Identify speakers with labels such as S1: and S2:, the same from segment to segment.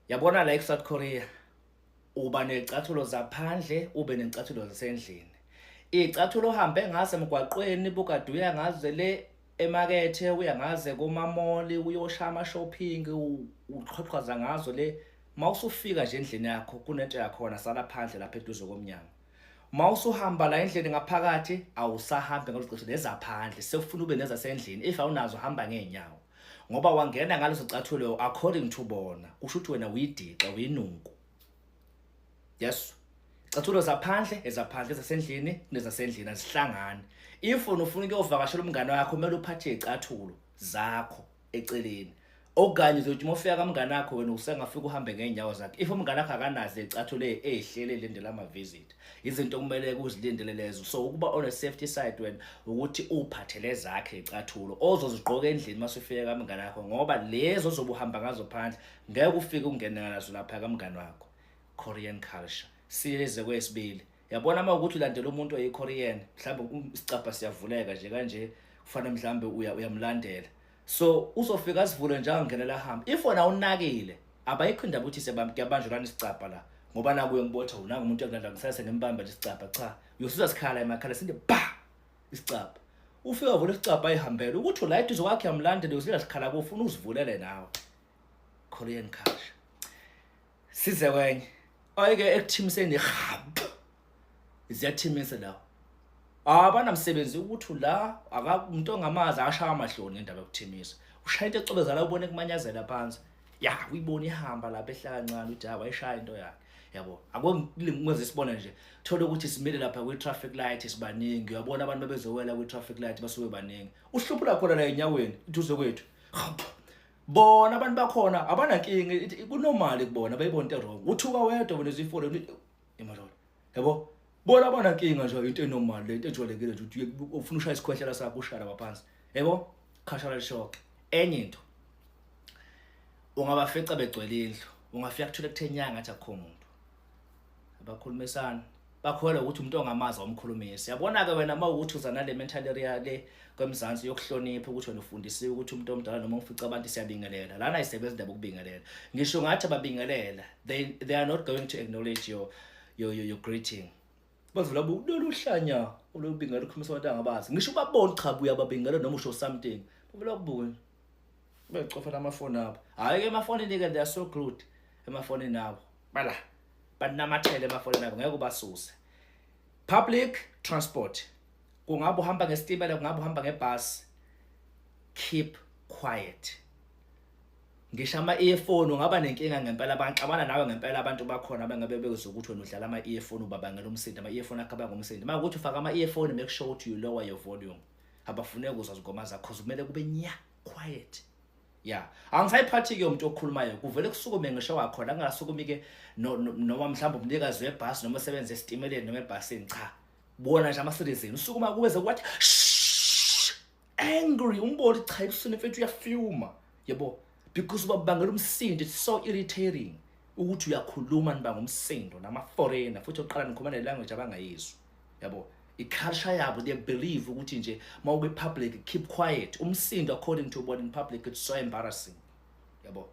S1: Yabona la eSouth Korea uba nezicathulo zaphandle ube nezicathulo zasendlini. Izicathulo uhambe ngaze emgwaqweni bukade uya ngaze le emakethe uya ngaze kuma-mall uyosha ama-shopping uqhaqhaza ngazo le mawusufika nje endlini yakho kunento yakhona sala phandle lapha eduze komnyango. Mawusuhamba la endlini ngaphakathi awusahambi ngozicathulo ezaphandle sekufuna ube nezasendlini if awunazo hamba ngeenyawo. Ngoba wangena ngalezo zicathulo according to bona kusho ukuthi wena uyidiqa uyinunku. Yes. Izicathulo zaphandle ezaphandle ezasendlini nezasendlini azihlangani. If ufuna ukuyovakashela umngane wakho kumele uphathe izicathulo zakho eceleni. Okanye uzothi uma ufika kamngane wakho wena usengafika uhambe ngeenyawo zakhe. If umngane wakho akanazo izicathulo ezihlele lendela ama visit. Izinto kumele uzilindele lezo. So ukuba on a safety side wena ukuthi uphathele zakhe izicathulo ozozigqoka endlini masufika kamngane wakho ngoba lezo zobuhamba ngazo phandle ngeke ufike ungene nazo lapha kamngane wakho. Korean culture. Siyeze kwesibili. Yabona uma ukuthi ulandela umuntu oyi-Korean, mhlawumbe isicapha siyavuleka nje kanje, kufanele mhlawumbe uyamlandela. So uzofika asivule njalo ngenela hamba. If wena unakile, abayikho indaba ukuthi kuyabanjwa isicapha la. Ngoba nakuye ngibotha unanga umuntu engidla ngisase ngembamba isicapha cha. Uyosizwa sikhala emakhala sinde ba isicapha. Ufika uvula isicapha ayihambela ukuthi la eduze kwakhe yamlandela usila sikhala kufuna uzivulele nawe. Korean culture. Size kwenye. Ayike ekuthimiseni hamba. Iziyathimisa la. Abanamsebenzi ukuthi la umuntu ongamazi ashaya amahloni indaba yokuthimisa. Ushaya into ecobeza la ubone kumanyazela phansi. Ya uyibona ihamba lapha ehlaka kancane uthi ha wayishaya into yakhe. Yabo. Akwenze sibone nje. Thola ukuthi simile lapha kwi traffic light sibaningi. Uyabona abantu bebezowela kwi traffic light basuke baningi. Uhluphula khona la enyaweni iduze kwethu. Bona abantu bakhona abanankinga kunormal kubona bayibona into wrong. Uthuka wedwa wena uzifole imalola. Yabo? Bona abanankinga nje into enormal le into ejwayelekile nje ukuthi ufuna ushaya isikhwehlela sakho ushaya laphansi. Yebo? Cultural shock. Enye into. Ungabafica begcwele indlu. Ungafika kuthola kuthenyanga athi akho umuntu. Abakhulumisana. Bakholwa ukuthi umuntu ongamazi awumkhulumisi. Yabona ke wena mawukuthi uzana le mental area le kwemzansi yokuhlonipha ukuthi wena ufundisiwe ukuthi umuntu omdala noma ufica abantu siyabingelela. Lana isebenza indaba ukubingelela. Ngisho ngathi ababingelela, they are not going to acknowledge your greeting. Bazula lolu hlanya olubingela ukukhulumisa abantu angabazi. Ngisho babona cha buya babingelela noma usho something. Bavela kubuya. Becofa amafoni abo. Hayi ke amafoni ke they are so good. Amafoni nabo. Bala. Banamathele amafoni nabo ngeke ubasuse. Public transport. Kungabe uhamba ngesitimela kungabe uhamba ngebus. Keep quiet. Ngisho ama-earphone ungaba nenkinga ngempela abantu abana nawe ngempela abantu bakhona abangabe bezokuthi wena udlala ama-earphone ubabangela umsindo ama-earphone akaba ngomsindo. Manje ukuthi ufaka ama-earphone make sure ukuthi you lower your volume. Abafuneka ukuzwa izingoma zakho kumele kube nya quiet. Yeah, angisayiphathi ke umuntu okhulumayo kuvele kusukume ngisho wakhona angasukumi ke noma mhlawumbe umnikazi webhasi noma osebenza esitimeleni noma ebhasini cha. Bona nje ama-citizen usukuma kuweze kwathi angry umboni cha ibusini mfethu uyafuma. Yebo, because babangela umsindo it's so irritating ukuthi uyakhuluma nibanga umsindo nama foreigner futhi oqala nikhuluma language abangayizwa. Yabo, i-culture yabo they believe ukuthi nje mawube public keep quiet. Umsindo according to what in public it's so embarrassing. Yabo.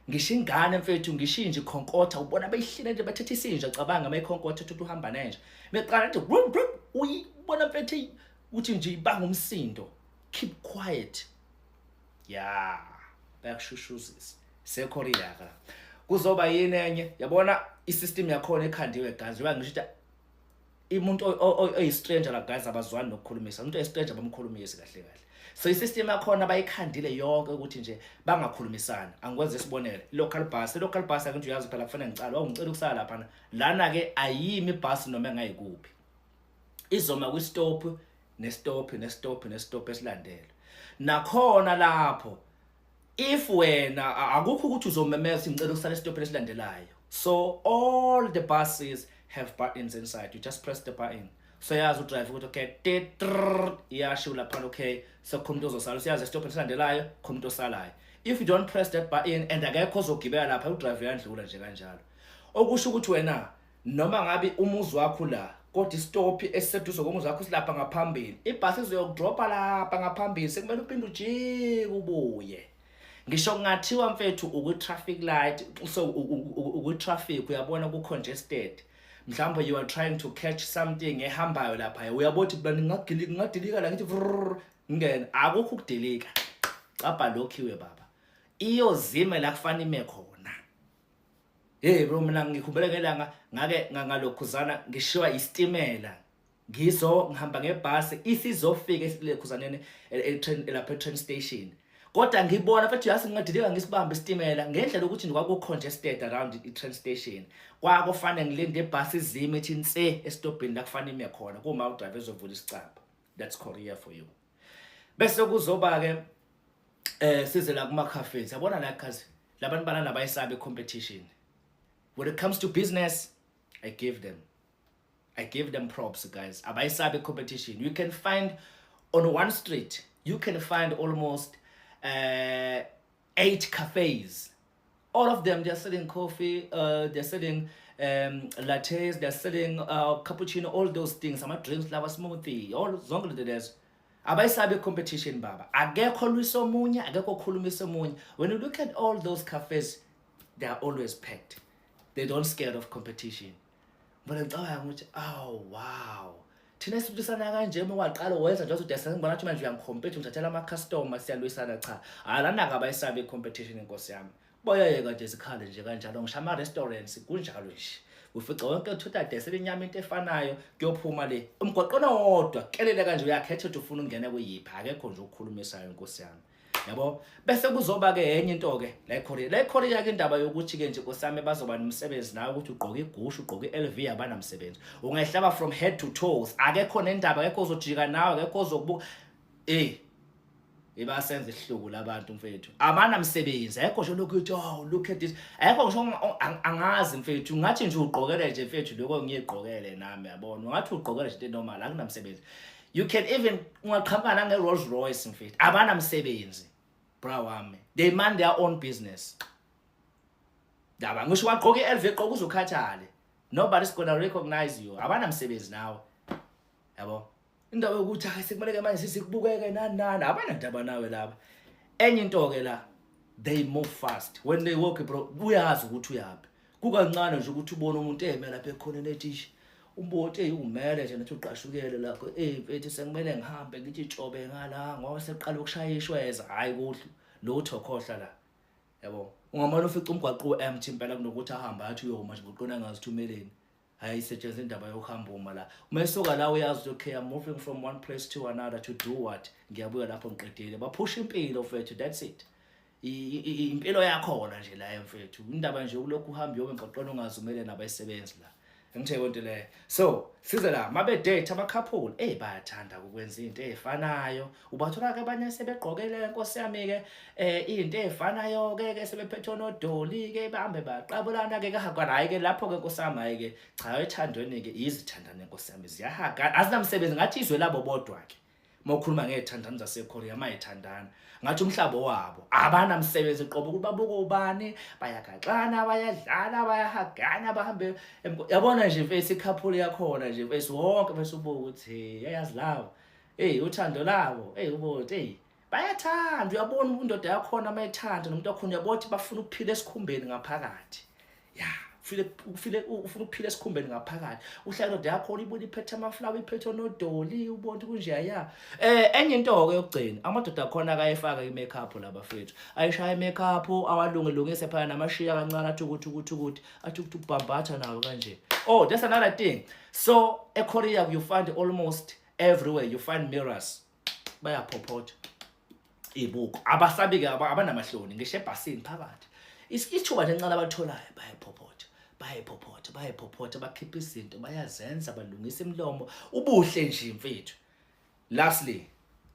S1: Ngisho ingane mfethu ngishinje ikhonkotha ubona beyihlile nje bathethe isinja cabanga mayikhonkotha ukuthi uhamba nanje. Meqala nje uyibona mfethu ukuthi nje ibanga umsindo. Keep quiet. Yeah. Bayakushushuzisa. SeKorea ka. Kuzoba yini enye? Yabona isystem yakhona ekhandiwe gazi. Ngisho umuntu oyi-stranger la guys abazwani nokukhulumisa. Umuntu oyi-stranger bamkhulumisa kahle kahle. So isystem yakhona bayikhandile yonke ukuthi nje bangakhulumisana. Angikwenze isibonelo. Local bus akunje uyazi phela kufanele ngicala. Ungicela ukusala lapha. Lana ke ayimi ibus noma engayikuphi. Izoma kwi-stop ne-stop esilandela. Nakhona lapho if wena akukho ukuthi uzomemeza ngicela ukusala esitopini esilandelayo. So all the buses have buttons inside. You just press the button. So yazi udrive ukuthi okay iyasho lapha okay so khona uzosala siyazi esitopini esilandelayo khona umuntu osalayo. If you don't press that button and akekho ozogibela lapha udrive yandlula nje kanjalo. Okusho ukuthi wena noma ngabe umuzi wakho la kodwa istop esiseduze komuzi wakho silapha ngaphambili ibhasi izokudropa lapha ngaphambili sekumele uphinde ujike ubuye. ngisho ngathiwa mfethu uku-traffic light, so uku-traffic uyabona ku-congested, mhlawumbe you are trying to catch something ehambayo lapha, uyabothi mina ngingadilika la ngithi ngene, akukho ukudilika, capha lokhiwe baba, iyozime la kufanele ime khona. Hey bro, mina ngikhumbula ngelanga ngake ngalokhuzana ngishiwa istimela, ngihamba ngebhasi isizofika esilekhuzaneni lapha e-train station, kodwa ngibona mfethu yasi ngingadilika ngisibamba isitimela ngendlela ukuthi kwaku congested around i-train station, kwakufanele ngilinde ibhasi izime ethi nse estopini la kufanele ime khona, kuma udriver ezovula isicaba. That's Korea for you. Bese kuzoba ke size la kuma cafes, yabona la cause labantu bana nabayisabe competition. When it comes to business, I give them props, guys. Abayisabe competition. You can find on one street, you can find almost 8 cafes. All of them, they're selling coffee, they're selling lattes, they're selling cappuccino, all those things. Some drinks, lava smoothie, all zonke there's. Abayisabe competition baba. Akekho lwiso munye, akekho khulumiso munye. When you look at all those cafes, they are always packed. They don't scared of competition. But ngicabanga ukuthi oh wow, thina sibuyisana kanje uma waqala wenza nje ukuthi asengibona ukuthi manje uyangicompete ngithathela ama customer siyalwisana, cha alana ngabayisabe competition inkosi yami. Boyeke nje sikhale nje kanjalo, ngisho ama restaurants kunjalo nje. Ufica wonke uthatha desele inyama into efanayo kuyophuma le umgoqono wodwa kelele kanje uyakhetha ukuthi ufuna ungena kuyiphi, akekho nje ukukhulumisayo inkosi yami. Yabo, bese kuzoba ke enye into ke la eKorea ke indaba yokuthi ke nje nkosami bazoba nomsebenzi nawe ukuthi ugqoke igushu ugqoke iLV abana umsebenzi, ungahlaba from head to toes, akekho nendaba, akekho uzojika nawe, akekho uzokubuka ibasenza ihluku labantu mfethu, abana umsebenzi, akekho nje lokuthi oh look at this, akekho ngisho angazi mfethu, ngathi nje ugqokele nje mfethu lokho ngiyigqokele nami, yabona ngathi ugqokele nje into normal, akunamsebenzi. You can even ungaqhamuka nange Rolls Royce mfethu, abana umsebenzi. They mind their own business. Daba ngisho wagqoka iLV egqoka uzukhathale, nobody's gonna recognize you. Abana msebenzi nawe, yabo. Indaba yokuthi sekumele ke manje sikubukeke nani abana ndaba nawe laba. Enye into ke la, they move fast. When they walk bro, uyazi ukuthi uyapi. Kukancane nje ukuthi ubone umuntu eme lapha ekhona ethi umbote umele nje nathi uqashukele lakho, mfethu sengimele ngihambe ngithi itshobe ngala ngoba seqala ukushaya ishweza, hayi kuhle lutho khohla la, yabo. Ungamane ufica umgwaqo empty impela kunokuthi ahamba athi uyoma nje ngoqona ngazithumeleni, hayi setshenziswa indaba yokuhamba uma la umesuka la uyazi okay I'm moving from one place to another to do what, ngiyabuya lapho ngiqedile baphusha impilo mfethu, that's it. Impilo yakhona nje la mfethu, indaba nje ulokhu uhamba yobe ngoqona ungazumele nabayisebenzi la. Ngithe so size la mabe date ama couple bayathanda ukwenza into ezifanayo, ubathola ke abanye sebegqokele inkosi yami ke into ezifanayo ke sebephethe nodoli ke bahambe baqabulana ke kahagwa hayi ke lapho ke inkosi yami, hayi ke cha ethandweni ke izithandane inkosi yami ziyahaga, azinamsebenzi ngathi izwe labo bodwa ke mokhuluma ngethandana zaseKorea mayithandana ngathi umhlabo wabo abana umsebenzi qobo ukuthi babuka ubani, bayagaxana bayadlala bayahagana bahambe, yabona nje mfethu ikhapuli yakhona nje mfethu wonke bese ubuka ukuthi yayazi lawo uthando labo ubothi bayathanda, uyabona indoda yakhona mayithanda nomuntu wakhona uyabothi bafuna ukuphila esikhumbeni ngaphakathi, ufuna ukuphila esikhumbeni ngaphakathi, uhlala indoda yakhona ibuye iphethe amaflawa iphethe nodoli ubonke kunje ya. Enye into ke yokugcina, amadoda akhona akayifaka i-makeup laba fethu, ayishaya i-makeup awalungilungise phana namashiya kancane athi ukuthi athi ukubhambatha nawo kanje. Oh, that's another thing. So eKorea you find almost everywhere you find mirrors, bayaphopotha ibuku, abasabi ke abanamahloni ngisho ebhasini phakathi, isithuba nje encane abatholayo bayaphopotha bakhipha izinto bayazenza balungisa imilomo ubuhle nje mfethu. Lastly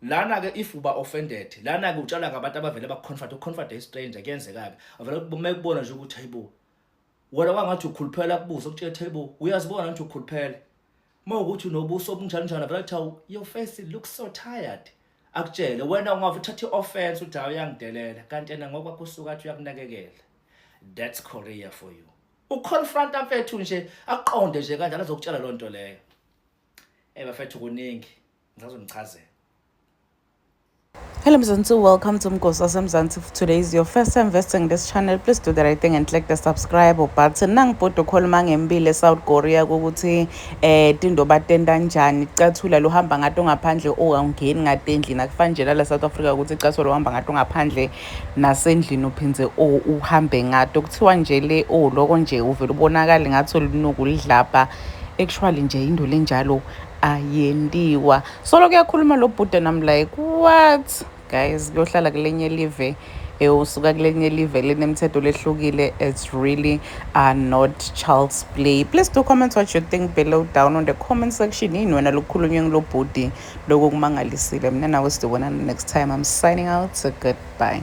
S1: lana ke if uba offended lana ke utshala ngabantu abavele bakuconfront a stranger, kuyenzeka ke avele kumekubona nje ukuthi hayibo wena wangathi ukhuluphela kubuso ukuthe hayibo uyazibona ukuthi ukhuluphela, mawukuthi unobuso obunjani avele athi your face looks so tired, akutshele wena ungavuthatha i-offense uthi uyangidelela kanti yena ngoba kusuka athi uyakunakekela. That's Korea for you. Uconfronta mfethu nje aqonde nje kanjalo azokutshela lo nto leyo. Bafethu kuningi ngizazonichazela.
S2: Hello Mzansi, welcome to Mkosi Mzansi. If today is your first time visiting this channel, please do the right thing and click the subscribe button. Nangibhoda ukhuluma ngempilo South Korea ukuthi tindo batenda njani. Icathulo lohamba ngato ngaphandle ongangeni ngadendlini akufani nje la South Africa ukuthi icathulo lohamba ngato ngaphandle nasendlini uphindze uhambe ngato. Kuthiwa nje le loko nje uvela ubonakala ngathi lunuku lidlapha. Actually nje into lenjalo ayendiwa. So lokho yakhuluma lo bhuda nami like what guys, kuyohlala kulenye live usuka kulenye live linemithetho lehlukile. It's really not child's play. Please do comment what you think below down on the comment section. Yini wena lokukhulunywe ngilo bhudi lokumangalisile. Mina nawe sidibona next time. I'm signing out, so goodbye.